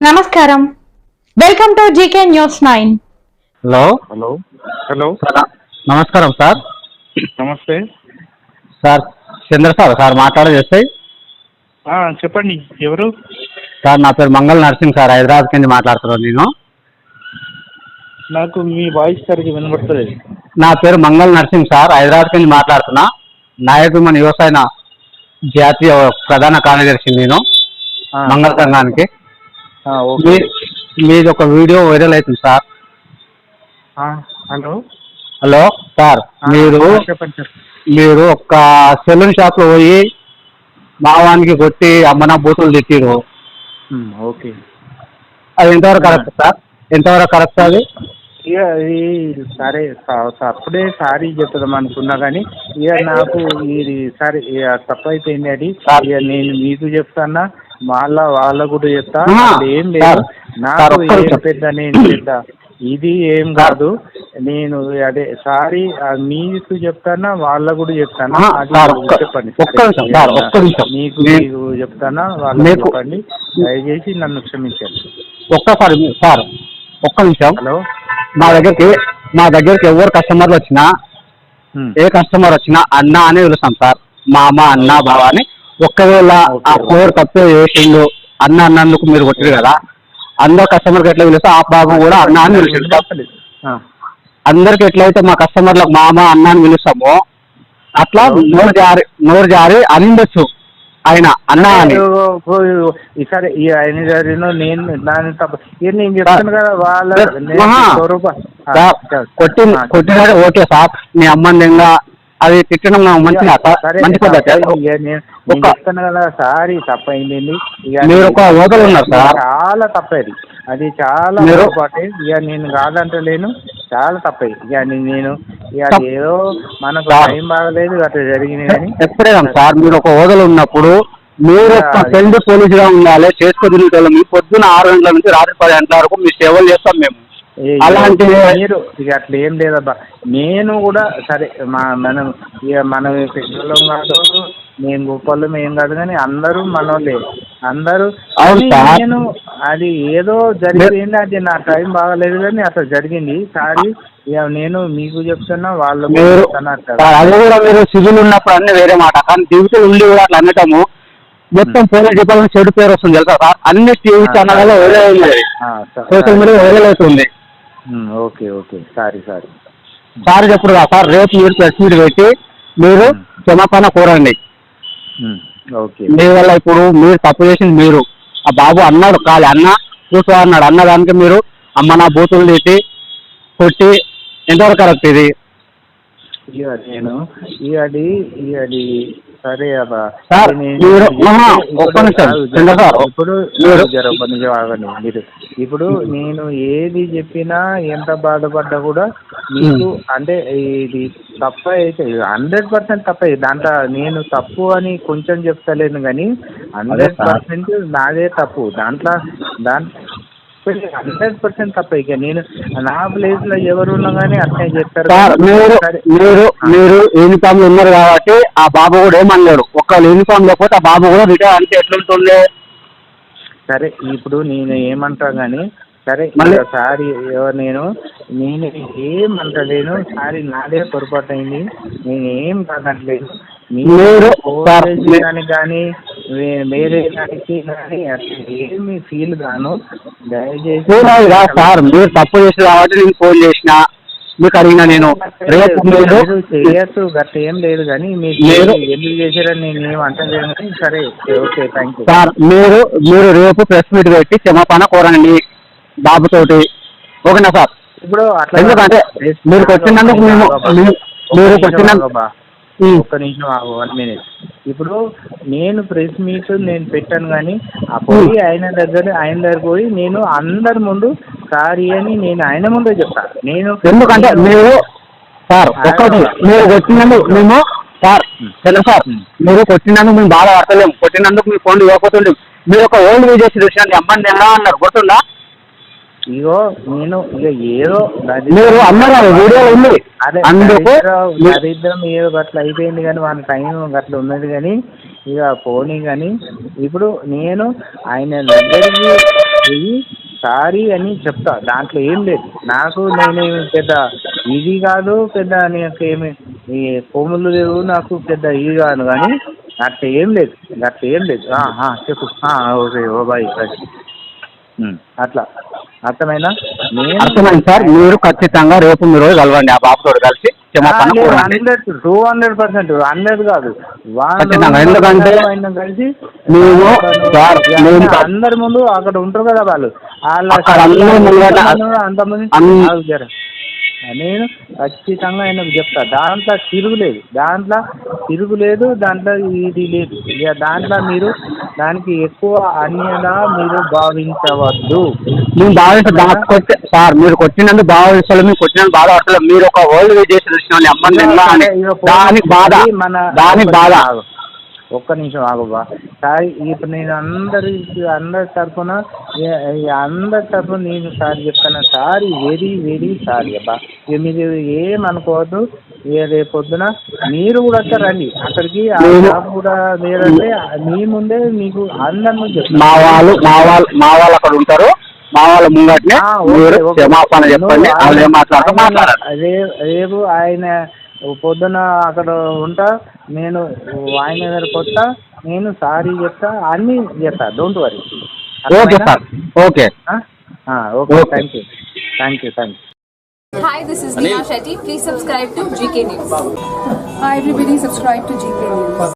నమస్కారం. Welcome to GK news 9. Hello hello hello నమస్కారం sir. నమస్తే సార్ చంద్ర సార్ మాట్లాడేస్తాయి చెప్పండి. ఎవరు? సార్ నా పేరు మంగళ నరసింగ్ సార్, హైదరాబాద్ కింద మాట్లాడుతున్నాను నేను. నాకు మీ వాయిస్ సరిగ్గా వినబడతలేదు. నా పేరు మంగళ నరసింగ్ సార్, హైదరాబాద్ కింద మాట్లాడుతున్నా. నాయకుమన్ వ్యవసాయ జాతీయ ప్రధాన కార్యదర్శి నేను మంగళ సంఘానికి. ఓకే. మీది ఒక వీడియో వైరల్ అవుతుంది సార్. హలో హలో సార్, చెప్పండి. మీరు ఒక సెలూన్ షాప్లో పోయి మావానికి కొట్టి అమ్మనా బూతులు తిట్టిరు. ఓకే. అది ఎంతవరకు కరెక్ట్ సార్? ఎంతవరకు కరెక్ట్ అది? ఇక అది సరే అప్పుడే సారీ చెప్తాం అనుకున్నా కానీ ఇక నాకు ఇది సరే తప్పు అయిపోయింది. అది ఇక నేను మీకు చెప్తానా వాళ్ళ కూడా చెప్తా. ఏం లేదు, నాకు ఏం పెద్ద నేను పెద్ద ఇది ఏం కాదు. నేను అదే సారీ మీకు చెప్తానా వాళ్ళ కూడా చెప్తానా చెప్పండి. మీకు చెప్తానా వాళ్ళ చెప్పండి. దయచేసి నన్ను క్షమించండి. ఒక్కసారి సార్ ఒక్క నిమిషం. హలో, మా దగ్గరికి ఎవరు కస్టమర్లు వచ్చినా ఏ కస్టమర్ వచ్చినా అన్న అని పిలుస్తాం సార్. మామ అన్న బావ అని. ఒక్కవేళ ఆ కోర్ తప్పు చేసిండు అన్న అన్నందుకు మీరు కొట్టారు కదా, అందరు కస్టమర్కి ఎట్లా పిలుస్తా ఆ బాబు కూడా అన్న అని పిలుస్తుంది. అందరికి ఎట్లయితే మా కస్టమర్లకు మామ అన్న అని పిలుస్తామో అట్లా నోరు జారి అనిండొచ్చు ఆయన అన్న అని. సరే ఆయన జరిగిన నేను దాని తప్ప నేను చెప్తాను కదా వాళ్ళ కొట్టిన ఓకే సార్. మీ అమ్మందంగా అది తిట్టడం మంచిగా మంచి పద్ధతి. నేను చెప్తాను కదా సారీ తప్పైంది. మీరు ఒక హోటల్ ఉన్నారు సార్, చాలా తప్పేది అది చాలా పొరపాటు. ఇక నేను కాదంటలేను, చాలా తప్పేది. ఇక నేను ఇక ఏదో మనకు టైం బాగలేదు అట్లా జరిగింది. కానీ ఎప్పుడే సార్ మీరు ఒక హోటల్ ఉన్నప్పుడు మీరు ఒక ఫ్రెండ్ పోలీసుగా ఉండాలి. చేసుకోగలిగే మీ పొద్దున్న 6 గంటల నుంచి రాత్రి 10 గంటల వరకు మీ సేవలు చేస్తాం మేము. అలాంటి మీరు ఇక అట్లా ఏం లేదబ్బా. నేను కూడా సరే మనం ఇక మనం పెద్దోళ్ళం కాదు, మేము గొప్పలు ఏం కాదు, కానీ అందరూ మనోళ్ళే అందరూ. నేను అది ఏదో జరిగింది, అది నా టైం బాగాలేదు కానీ అట్లా జరిగింది. సారీ ఇక నేను మీకు చెప్తున్నా వాళ్ళు అది కూడా మీరు సివిల్ ఉన్నప్పుడు అన్నీ వేరే మాట, కానీ డ్యూటీలు ఉండి కూడా అట్లా అనటము మొత్తం పోలీస్ డిపార్ట్మెంట్ చెడు పేరు వస్తుంది తెలుసా సార్. అన్ని టీవీ ఛానల్లో వైరల్ అయింది, సోషల్ మీడియా వైరల్ అవుతుంది. ఓకే ఓకే సారీ చెప్పుడు కదా సార్. రేపు మీరు ప్రెస్ మీట్ పెట్టి మీరు క్షమాపణ కోరండి. ఓకే. మీ వల్ల ఇప్పుడు మీరు తప్పు చేసింది మీరు. ఆ బాబు అన్నాడు కాదు అన్న కూర్చో అన్నాడు, అన్నదానికి మీరు అమ్మ నా బూతులు తీసి కొట్టి ఎంతవరకు కరెక్ట్ ఇది? ఇక నేను అది సరే అబ్బా. ఇప్పుడు నేను ఏది చెప్పినా ఎంత బాధపడ్డా కూడా మీకు అంటే ఇది తప్ప అయితే 100% తప్ప. దాంట్లో నేను తప్పు అని కొంచెం చెప్తలేను కానీ 100% నాదే తప్పు. దాంట్లో 100% తప్ప. ఇక నేను నా ప్లేస్ లో ఎవరు ఉన్నా కానీ అట్నే చేస్తారు. మీరు యూనిఫామ్ లో ఉన్నారు కాబట్టి ఆ బాబు కూడా ఏమన్నాడు. ఒకవేళ యూనిఫామ్ లేకపోతే ఆ బాబు కూడా రిటైర్ అంటే ఎట్లుంటుంది? సరే ఇప్పుడు నేను ఏమంటా కానీ సరే సారీ నేను ఏమంటలేను. సారీ నాదే పొరపాటు అయింది, నేను ఏం కాదట్లేదు. కానీ వేరే దానికి కానీ ఏమి ఫీల్ గాను దయచేసి సార్. మీరు తప్పు చేసి కాబట్టి నేను ఫోన్ చేసిన మీకు అడిగినా. నేను చేయొచ్చు గట్ట ఏం లేదు కానీ మీరు ఎందుకు చేశారని నేను ఏం అంటలేను. కానీ సరే ఓకే థ్యాంక్ యూ సార్. మీరు రేపు ప్రెస్ మీట్ పెట్టి క్షమాపణ కోరండి బాబుతోటి, ఓకేనా సార్? ఇప్పుడు అట్లా ఎందుకంటే మీరు వచ్చినందుకు ఒక్క నిమిషం 1 minute. ఇప్పుడు నేను ప్రెస్ మీట్ నేను పెట్టాను కానీ ఆ పోయి ఆయన దగ్గర పోయి నేను అందరి ముందు సారీ అని నేను ఆయన ముందే చెప్తాను. నేను ఎందుకంటే మీరు సార్ మీరు వచ్చినందుకు మేము సార్ తెలుసు సార్, మీరు కొట్టినందుకు మేము బాగా పడతలేము. కొట్టినందుకు మీ ఫోన్ ఇవ్వకపోతుండే మీరు ఒక ఓల్డ్ వీడియోస్ చూసినట్టు అమ్మాయిని ఎలా అన్నారు గుర్తుందా? ఇగో నేను ఇక ఏదో మీరు అన్నారు వీడియో ఉంది, అందుకు దరిద్రం ఏదో గట్ల అయిపోయింది కానీ వాళ్ళ టైం గట్ల ఉన్నది కానీ ఇక పోనీ. కానీ ఇప్పుడు నేను ఆయన దగ్గరికి ఇది సారీ అని చెప్తా, దాంట్లో ఏం లేదు. నాకు నేనేమి పెద్ద ఇది కాదు, పెద్ద నాకేమి ఈ కొమ్ములు లేవు, నాకు పెద్ద ఇది కాదు, కానీ అట్లా ఏం లేదు, అట్లా ఏం లేదు. చెప్పు. ఓకే ఓ బాయ్ అట్లా అర్థమైనా? అర్థమైంది సార్. మీరు ఖచ్చితంగా రేపు మీరు కలవండి ఆ బాబుతో కలిసి క్షమాపణ కోరండి. 200% 100 కాదు, ఖచ్చితంగా. ఎందుకంటే కలిసి మేము సార్ అందరి ముందు అక్కడ ఉంటారు కదా వాళ్ళు, అంతమంది నేను ఖచ్చితంగా ఆయనకు చెప్తా. దాంట్లో తిరుగులేదు, దాంట్లో ఇది లేదు. ఇక దాంట్లో మీరు దానికి ఎక్కువ అన్యదా మీరు భావించవద్దు. మేము భావించే సార్, మీరు కొట్టినందుకు భావించాలి, మీకు కొట్టినందుకు బాధపడలేదు. మీరు ఒక వరల్డ్ చేసి తెలిసిన దానికి బాధ. ఒక్క నిమిషం ఆగుబా సారీ. ఇప్పుడు నేను అందరి తరఫున నేను సారీ చెప్తాను. సారీ, వెరీ వెరీ సారీ అబ్బా. ఇక మీరు ఏమనుకోవద్దు. రేపు పొద్దున మీరు కూడా రండి అక్కడికి, కూడా మీరంటే మీ ముందే మీకు అందరినీ చెప్తాను. మా వాళ్ళు అక్కడ ఉంటారు, మా వాళ్ళ ముంగట్నే క్షమాపణ చెప్పండి. రేపు ఆయన పొద్దున అక్కడ ఉంటా, నేను ఆయన దగ్గరకు వస్తా, నేను సారీ చెప్తా, అన్నీ చేస్తా. Don't worry. Okay sir. Okay okay. Thank you. Hi, this is Neha Shetty. Please subscribe to GK News. Hi everybody, subscribe to GK News.